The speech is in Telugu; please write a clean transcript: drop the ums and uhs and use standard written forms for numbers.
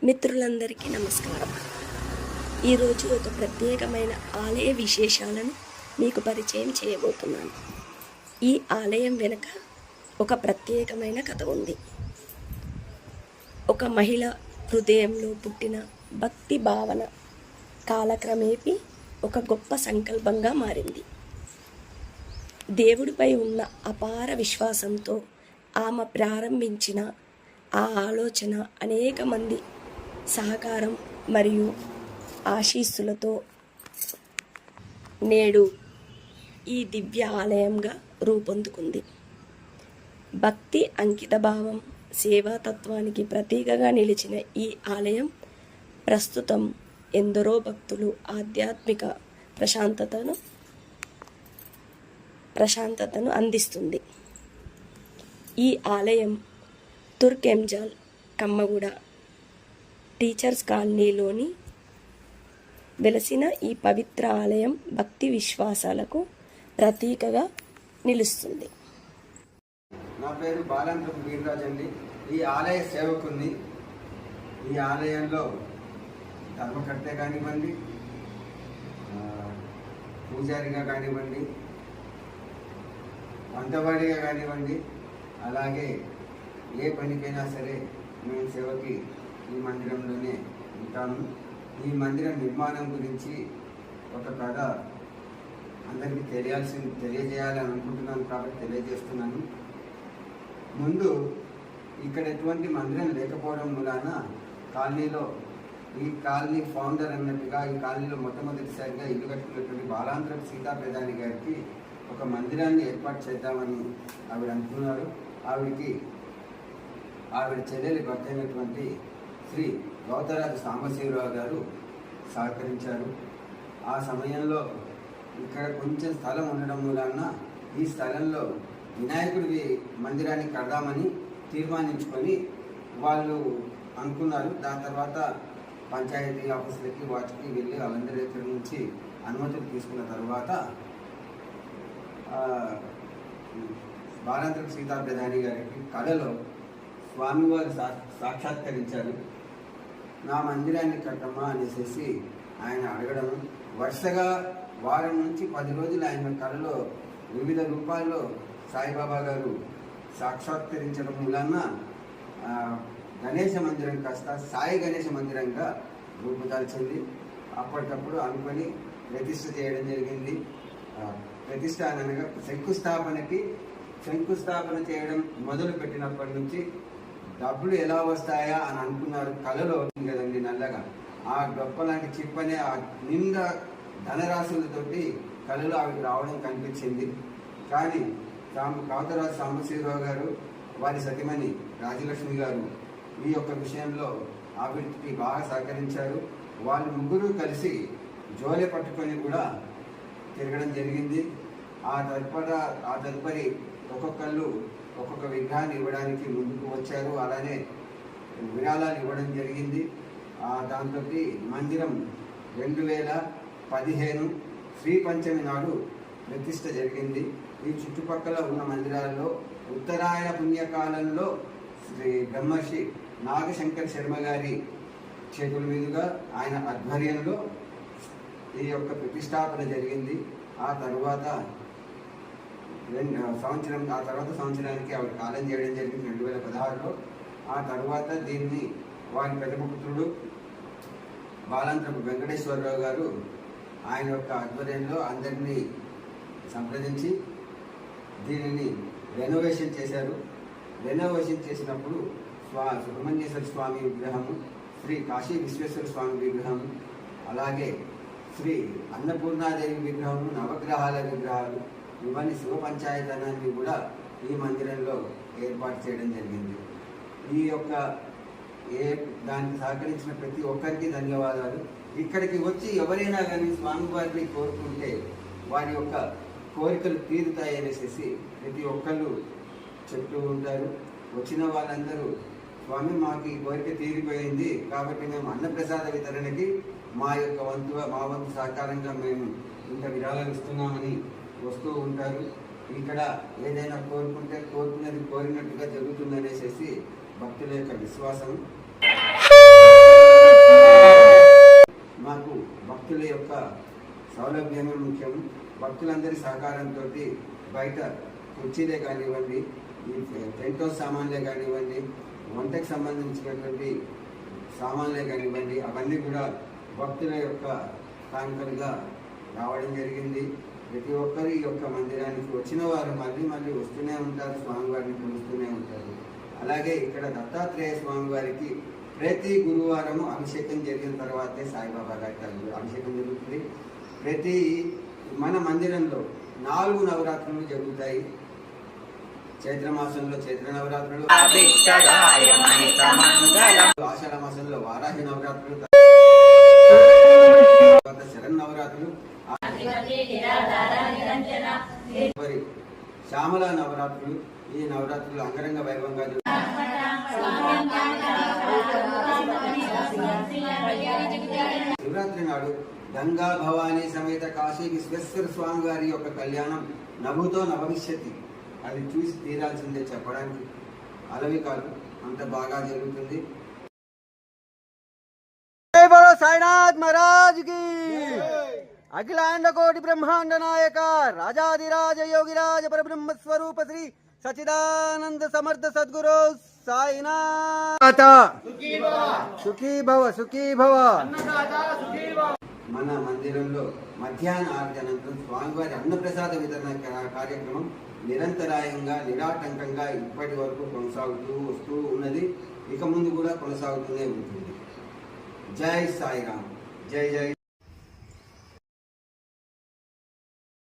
మిత్రులందరికీ నమస్కారం. ఈరోజు ఒక ప్రత్యేకమైన ఆలయ విశేషాలను మీకు పరిచయం చేయబోతున్నాను. ఈ ఆలయం వెనుక ఒక ప్రత్యేకమైన కథ ఉంది. ఒక మహిళ హృదయంలో పుట్టిన భక్తి భావన కాలక్రమేపీ ఒక గొప్ప సంకల్పంగా మారింది. దేవుడిపై ఉన్న అపార విశ్వాసంతో ఆమె ప్రారంభించిన ఆ ఆలోచన అనేక మంది సహకారం మరియు ఆశీస్సులతో నేడు ఈ దివ్య ఆలయంగా రూపొందుకుంది. భక్తి, అంకితభావం, సేవాతత్వానికి ప్రతీకగా నిలిచిన ఈ ఆలయం ప్రస్తుతం ఎందరో భక్తులు ఆధ్యాత్మిక ప్రశాంతతను అందిస్తుంది. ఈ ఆలయం తుర్కెంజాల్ కమ్మగూడ టీచర్స్ కాలనీలోని వెలసిన ఈ పవిత్ర ఆలయం భక్తి విశ్వాసాలకు ప్రతీకగా నిలుస్తుంది. నా పేరు బాలంత్రపు వీర్రాజ్ అండి. ఈ ఆలయ సేవకుని. ఈ ఆలయంలో ధర్మకర్తే కానివ్వండి, పూజారిగా కానివ్వండి, వంటవాడిగా కానివ్వండి, అలాగే ఏ పనికైనా సరే మేము సేవకి ఈ మందిరంలోనే ఉంటాము. ఈ మందిరం నిర్మాణం గురించి ఒక కథ అందరికీ తెలియజేయాలని అనుకుంటున్నాను కాబట్టి తెలియజేస్తున్నాను. ముందు ఇక్కడ ఎటువంటి మందిరం లేకపోవడం వలన కాలనీలో ఈ కాలనీ ఫౌండర్ అన్నట్టుగా ఈ కాలనీలో మొట్టమొదటిసారిగా ఇల్లు కట్టుకున్నటువంటి బాలాంత్రపు సీతా ప్రధాని గారికి ఒక మందిరాన్ని ఏర్పాటు చేద్దామని ఆవిడ అనుకున్నారు. ఆవిడ చెల్లెలి భర్త అయినటువంటి శ్రీ గౌతరాజు సాంబశివరావు గారు సహకరించారు. ఆ సమయంలో ఇక్కడ కొంచెం స్థలం ఉండడం వలన ఈ స్థలంలో వినాయకుడి మందిరాన్ని కడదామని తీర్మానించుకొని వాళ్ళు అనుకున్నారు. దాని తర్వాత పంచాయతీ ఆఫీసులకి వాటికి వెళ్ళి వాళ్ళందరి దగ్గర నుంచి అనుమతులు తీసుకున్న తర్వాత బాలాంత్రపు సీతా ప్రధాని గారికి కళలో స్వామివారు సాక్షాత్కరించారు. నా మందిరాన్ని కట్టమ్మా అనేసి ఆయన అడగడం, వరుసగా వారం నుంచి 10 రోజులు ఆయన కళలో వివిధ రూపాల్లో సాయిబాబా గారు సాక్షాత్కరించడం వలన గణేష మందిరం కాస్త సాయి గణేష మందిరంగా రూపుదాల్చింది. అప్పటికప్పుడు అనుకొని ప్రతిష్ఠ చేయడం జరిగింది. ప్రతిష్ఠ అనగా శంకుస్థాపన చేయడం మొదలు పెట్టినప్పటి నుంచి డబ్బులు ఎలా వస్తాయా అని అనుకున్నారు. కళలో కదండి నల్లగా ఆ గొప్ప లాంటి చిప్పనే ఆ నిండా ధనరాశులతోటి కళలో ఆవిడకి రావడం కనిపించింది. కానీ గౌతరాజు సాంబశివరావు గారు, వారి సతిమణి రాజలక్ష్మి గారు ఈ యొక్క విషయంలో ఆవిడకి బాగా సహకరించారు. వాళ్ళు ముగ్గురు కలిసి జోలె పట్టుకొని కూడా తిరగడం జరిగింది. ఆ తదుపరి ఒక్కొక్కళ్ళు ఒక్కొక్క విగ్రహాన్ని ఇవ్వడానికి ముందుకు వచ్చారు. అలానే విరాళాలు ఇవ్వడం జరిగింది. దాంతో మందిరం 2015 శ్రీ పంచమి నాడు ప్రతిష్ఠ జరిగింది. ఈ చుట్టుపక్కల ఉన్న మందిరాలలో ఉత్తరాయణ పుణ్యకాలంలో శ్రీ బ్రహ్మర్షి నాగశంకర్ శర్మ గారి చేతుల మీదుగా ఆయన ఆధ్వర్యంలో ఈ యొక్క ప్రతిష్టాపన జరిగింది. ఆ తర్వాత సంవత్సరానికి ఆవిడ కాలం చేయడం జరిగింది 2016లో. ఆ తర్వాత దీన్ని వారి పెద్దపుత్రుడు బాలాంత్రపు వెంకటేశ్వరరావు గారు ఆయన యొక్క ఆధ్వర్యంలో అందరినీ సంప్రదించి దీనిని రెనోవేషన్ చేశారు. రెనోవేషన్ చేసినప్పుడు సుబ్రహ్మణ్యేశ్వర స్వామి విగ్రహము, శ్రీ కాశీ విశ్వేశ్వర స్వామి విగ్రహము, అలాగే శ్రీ అన్నపూర్ణాదేవి విగ్రహము, నవగ్రహాల విగ్రహాలు, ఇవన్నీ శివ పంచాయతనాన్ని కూడా ఈ మందిరంలో ఏర్పాటు చేయడం జరిగింది. ఈ యొక్క దానికి సహకరించిన ప్రతి ఒక్కరికి ధన్యవాదాలు. ఇక్కడికి వచ్చి ఎవరైనా కానీ స్వామివారిని కోరుకుంటే వారి యొక్క కోరికలు తీరుతాయనేసి ప్రతి ఒక్కళ్ళు చెప్తూ ఉంటారు. వచ్చిన వాళ్ళందరూ స్వామి మాకు ఈ కోరిక తీరిపోయింది కాబట్టి మేము అన్నప్రసాద వితరణకి మా వంతు సహకారంగా మేము ఇంత విరాళాలు ఇస్తున్నామని వస్తూ ఉంటారు. ఇక్కడ ఏదైనా కోరుకుంటే కోరుకునేది కోరినట్టుగా జరుగుతుందనేసి భక్తుల యొక్క విశ్వాసం. భక్తుల యొక్క సౌలభ్యమే ముఖ్యం. భక్తులందరి సహకారంతో బయట కుర్చీలే కానివ్వండి, ఈ టెంట్ హౌస్ సామాన్లే కానివ్వండి, వంటకు సంబంధించినటువంటి సామాన్లే కానివ్వండి, అవన్నీ కూడా భక్తుల యొక్క కానుకలుగా రావడం జరిగింది. ప్రతి ఒక్కరు ఈ యొక్క మందిరానికి వచ్చిన వారు మళ్ళీ మళ్ళీ వస్తూనే ఉంటారు, స్వామివారిని కొలుస్తూనే ఉంటారు. అలాగే ఇక్కడ దత్తాత్రేయ స్వామివారికి ప్రతి గురువారము అభిషేకం జరిగిన తర్వాతే సాయిబాబా గారికి అభిషేకం జరుగుతుంది. ప్రతి మన మందిరంలో 4 నవరాత్రులు జరుగుతాయి. చైత్ర మాసంలో చైత్ర నవరాత్రులు, ఆషాఢ మాసంలో వారాహి నవరాత్రులు, శరణ్ నవరాత్రులు, శ్యామల నవరాత్రులు. ఈ నవరాత్రులు అంగరంగ వైభవంగా శివరాత్రి నాడు గంగా భవానీ సమేత కాశీ విశ్వేశ్వర స్వామి వారి యొక్క కళ్యాణం నభుతో నభవిష్యతి. అది చూసి తీరాల్సిందే, చెప్పడానికి అలవి కాదు, అంత బాగా జరుగుతుంది. జై బోలో సాయినాథ్ మహారాజ్ కి. అఖిలాండ కోటి బ్రహ్మాండ నాయక రాజాదిరాజ యోగిరాజ పరబ్రహ్మ స్వరూప శ్రీ సచిదానంద సమర్థ సద్గురు సాయినాథ సుఖీ భవ సుఖీ భవ. మన మందిరంలో మధ్యాహ్న ఆరతి అనంతరం స్వామివారి అన్నప్రసాద వితరణ కార్యక్రమం నిరంతరాయంగా నిరాటంకంగా ఇప్పటి వరకు కొనసాగుతూ వస్తూ ఉన్నది. ఇక ముందు కూడా కొనసాగుతూనే ఉంటుంది. జై సాయిరామ్. జై జై.